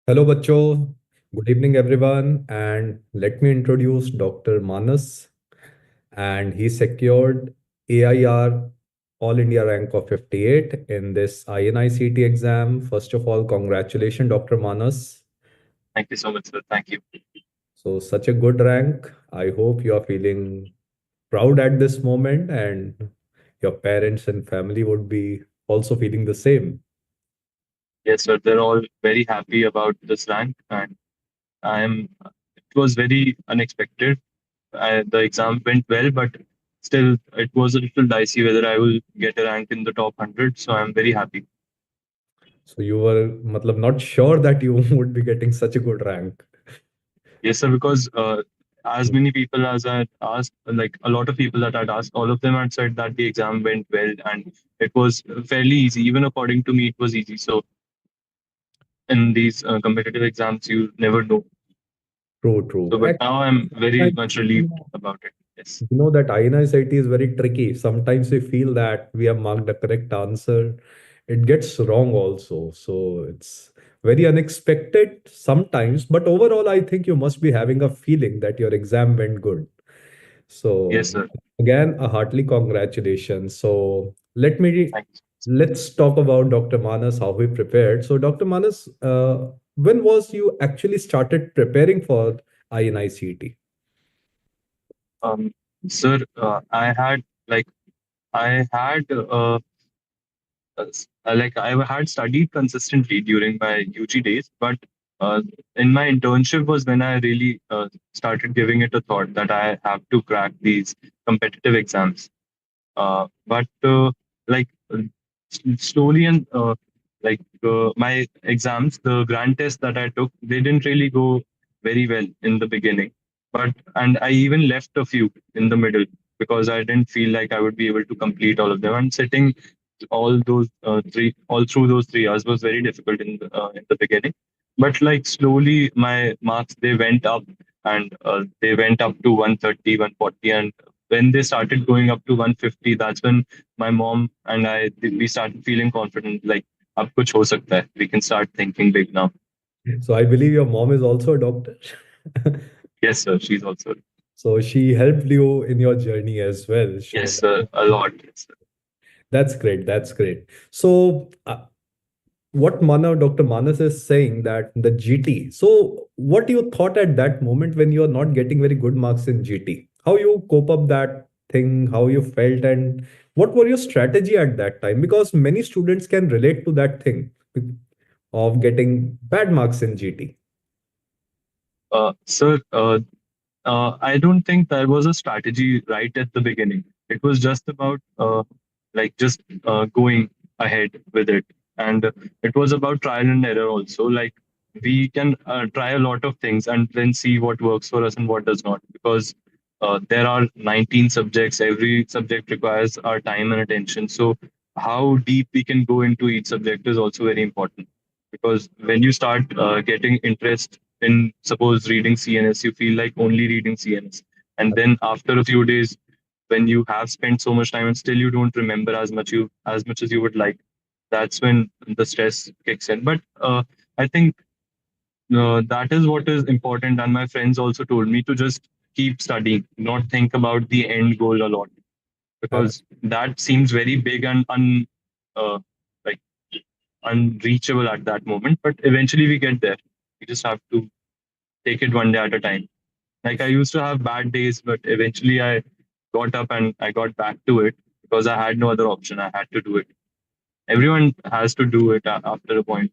Hello, bachcho. Good evening, everyone. And let me introduce Dr. Manas. And he secured AIR All India rank of 58 in this INI-CET exam. First of all, congratulations, Dr. Manas. Thank you so much, sir. Thank you. So, such a good rank. I hope you are feeling proud at this moment, and your parents and family would be also feeling the same. Yes, sir. They're all very happy about this rank, and I'm. It was very unexpected. The exam went well, but still, it was a little dicey whether I will get a rank in the top 100. So I'm very happy. So, you were matlab, not sure that you would be getting such a good rank. Yes, sir. Because as many people as I asked, like a lot of people that I'd asked, all of them had said that the exam went well and it was fairly easy. Even according to me, it was easy. So in these competitive exams, you never know. True, true. So, but now I'm very Like, much you relieved know about it. Yes. you know that INI-SIT is very tricky. Sometimes we feel that we have marked the correct answer. It gets wrong also. So it's very unexpected sometimes. But overall, I think you must be having a feeling that your exam went good. Yes, So sir. again, a heartily congratulations. So Thank you. let's talk about Dr. Manas, how he prepared. So Dr. Manas, when was you actually started preparing for INI-CET? Um, Sir, I had I had studied consistently during my UG days, but in my internship was when I really started giving it a thought that I have to crack these competitive exams. But like slowly and my exams, the grand tests that I took, they didn't really go very well in the beginning. And I even left a few in the middle because I didn't feel like I would be able to complete all of them. And sitting all through those 3 years was very difficult in the beginning. But like slowly, my marks they went up and they went up to 130, 140, and when they started going up to 150, that's when my mom and we started feeling confident, like अब कुछ हो सकता है. We can start thinking big now. So I believe your mom is also a doctor. Yes, sir. She's also. So she helped you in your journey as well. So Yes, sir. A lot. Yes, sir. that's great. That's great. So what Dr. Manas is saying that the GT. So what you thought at that moment when you are not getting very good marks in GT? How you cope up that thing? How you felt and what were your strategy at that time? Because many students can relate to that thing of getting bad marks in GT. Sir, I don't think there was a strategy right at the beginning. It was just about just going ahead with it, and it was about trial and error also. Like we can try a lot of things and then see what works for us and what does not. Because there are 19 subjects. Every subject requires our time and attention. So how deep we can go into each subject is also very important. Because when you start getting interest in suppose reading CNS, you feel like only reading CNS. And then after a few days, when you have spent so much time and still you don't remember as much as you would like, that's when the stress kicks in. But I think that is what is important. And my friends also told me to just keep studying, not think about the end goal a lot, because that seems very big and uh, like unreachable at that moment. But eventually we get there. We just have to take it one day at a time. Like I used to have bad days, but eventually I got up and I got back to it because I had no other option. I had to do it. Everyone has to do it after a point.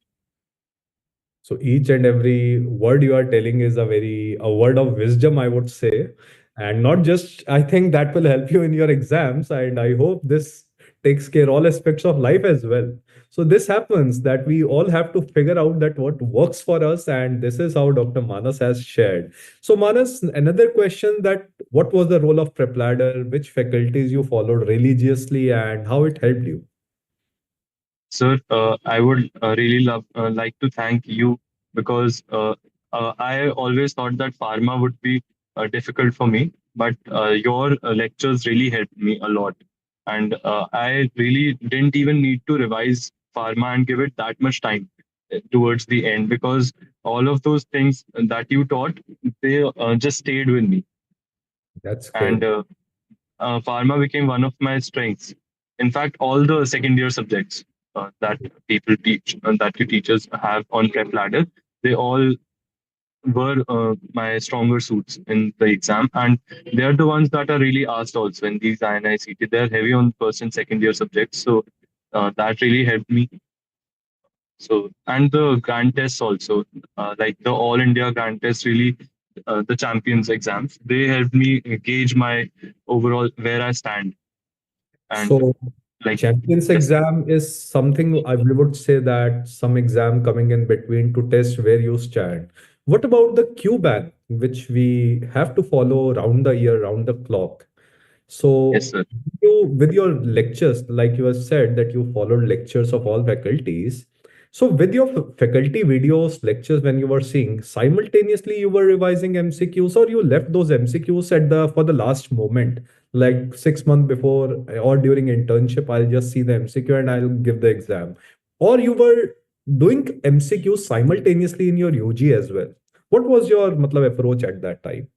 So each and every word you are telling is a word of wisdom, I would say. And not just, I think that will help you in your exams. And I hope this takes care all aspects of life as well. So this happens that we all have to figure out that what works for us. And this is how Dr. Manas has shared. So Manas, another question that what was the role of PrepLadder, which faculties you followed religiously and how it helped you? Sir, I would really love like to thank you because I always thought that pharma would be difficult for me, but your lectures really helped me a lot, and I really didn't even need to revise pharma and give it that much time. towards the end, because all of those things that you taught, they just stayed with me. That's And great. pharma became one of my strengths. In fact, all the second year subjects that people teach, that you teachers have on PrepLadder, they all were my stronger suits in the exam. And they're the ones that are really asked also in these INI-CET. They're heavy on first and second year subjects. So that really helped me. So, and the grant tests also, like the All India grant test, really, the champions exams, they helped me gauge my overall where I stand. And So like, champions yes, exam is something I we would say that some exam coming in between to test where you stand. What about the Q ban, which we have to follow round the year, round the clock? yes, So sir. you, with your lectures, like you have said that you followed lectures of all faculties. So with your faculty videos, lectures, when you were seeing, simultaneously you were revising MCQs, or you left those MCQs at the for the last moment, like 6 months before or during internship, I'll just see the MCQ and I'll give the exam. Or you were doing MCQs simultaneously in your UG as well. What was your matlab, approach at that time?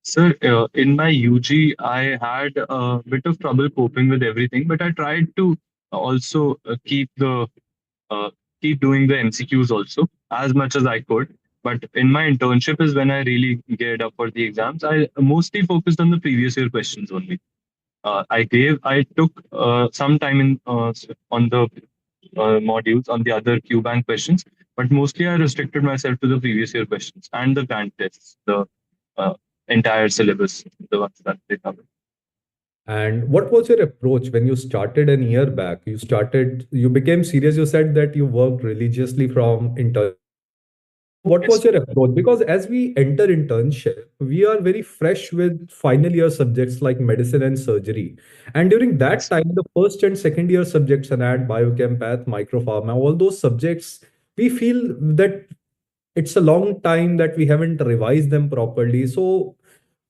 Sir, in my UG, I had a bit of trouble coping with everything, but I tried to also uh, keep doing the MCQs also as much as I could. But in my internship is when I really geared up for the exams. I mostly focused on the previous year questions only. I took some time on the modules on the other Q bank questions, but mostly I restricted myself to the previous year questions and the grant tests, the uh, entire syllabus, the ones that they cover. And what was your approach when you started an year back? You became serious. You said that you worked religiously from internship. So what Yes, was your approach? Because as we enter internship, we are very fresh with final year subjects like medicine and surgery. And during that yes, time, the first and second year subjects, anat, biochem, path, micropharma, all those subjects, we feel that it's a long time that we haven't revised them properly. So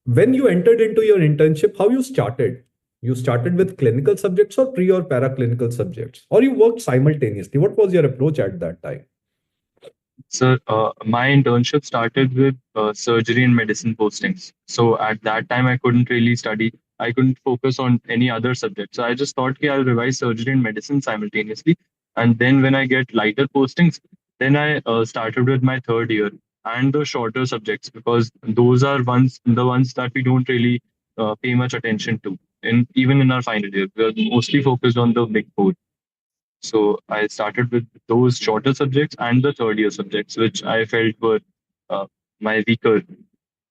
when you entered into your internship, how you started? You started with clinical subjects or pre or paraclinical subjects, or you worked simultaneously? What was your approach at that time? sir. My internship started with surgery and medicine postings. So at that time, I couldn't really study. I couldn't focus on any other subject. So I just thought, okay, I'll revise surgery and medicine simultaneously. And then when I get lighter postings, then I started with my third year and the shorter subjects, because those are the ones that we don't really pay much attention to. In even in our final year, we are mostly focused on the big four. So I started with those shorter subjects and the third year subjects, which I felt were uh, my weaker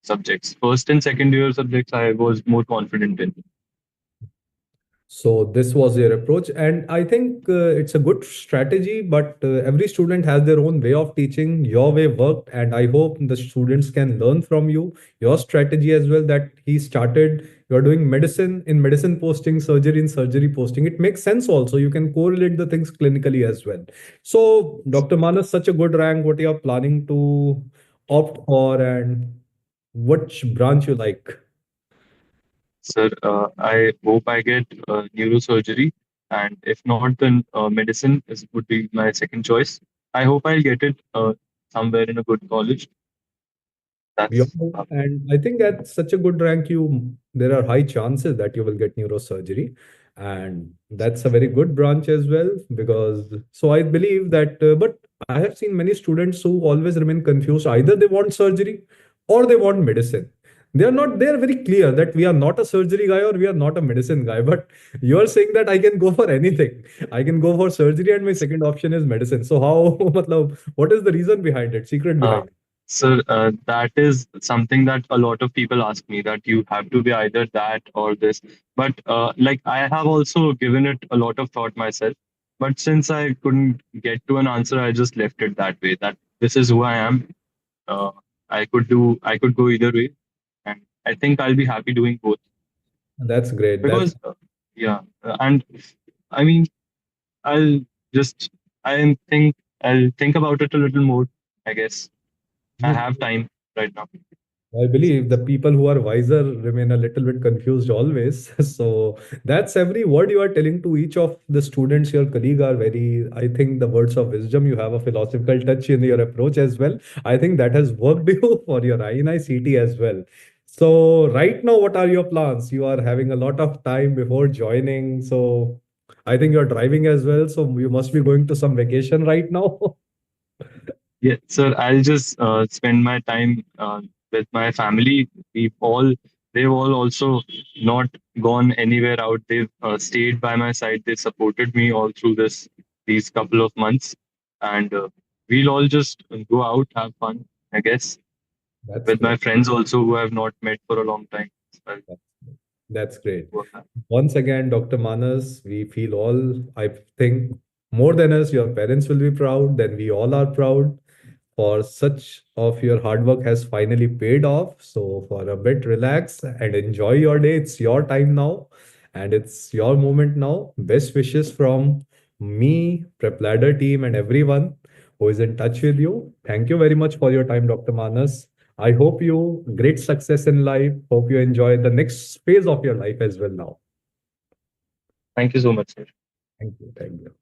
subjects. First and second year subjects I was more confident in. So this was your approach, and I think it's a good strategy. But every student has their own way of teaching. Your way worked, and I hope the students can learn from you. Your strategy as well. That he started. You're doing medicine in medicine posting, surgery in surgery posting. It makes sense. Also, you can correlate the things clinically as well. So, Dr. Manas, such a good rank. What you are planning to opt for, and which branch you like? Sir, I hope I get neurosurgery, and if not, then would be my second choice. I hope I'll get it somewhere in a good college. Yeah, That's and I think at such a good rank, you there are high chances that you will get neurosurgery, and that's a very good branch as well. Because so I believe that, but I have seen many students who always remain confused. Either they want surgery or they want medicine. They are not. They are very clear that we are not a surgery guy or we are not a medicine guy. But you are saying that I can go for anything. I can go for surgery, and my second option is medicine. So how, matlab, what is the reason behind it? Secret uh, behind it? So that is something that a lot of people ask me, that you have to be either that or this. But like, I have also given it a lot of thought myself. But since I couldn't get to an answer, I just left it that way. That this is who I am. Uh, I could go either way, and I think I'll be happy doing both, That's great. That's because yeah, and I mean, I'll just I think I'll think about it a little more. I guess I have time right now. I believe the people who are wiser remain a little bit confused always. So that's every word you are telling to each of the students. Your colleague are very, I think, the words of wisdom. You have a philosophical touch in your approach as well. I think that has worked you for your INI-CET as well. So right now, what are your plans? You are having a lot of time before joining. So I think you're driving as well. So you must be going to some vacation right now. Yeah, sir, I'll just spend my time with my family. They've all also not gone anywhere out. They've stayed by my side. They supported me all through these couple of months, and we'll all just go out, have fun, I guess, That's with my great. friends also who I have not met for a long time. So That's great. I'll go. Once again, Dr. Manas, we feel all, I think, more than us, your parents will be proud, then we all are proud for such of your hard work has finally paid off. So for a bit, relax and enjoy your day. It's your time now and it's your moment now. Best wishes from me, PrepLadder team, and everyone who is in touch with you. Thank you very much for your time, Dr. Manas. I hope you great success in life. Hope you enjoy the next phase of your life as well now. Thank you so much, sir. Thank you. Thank you.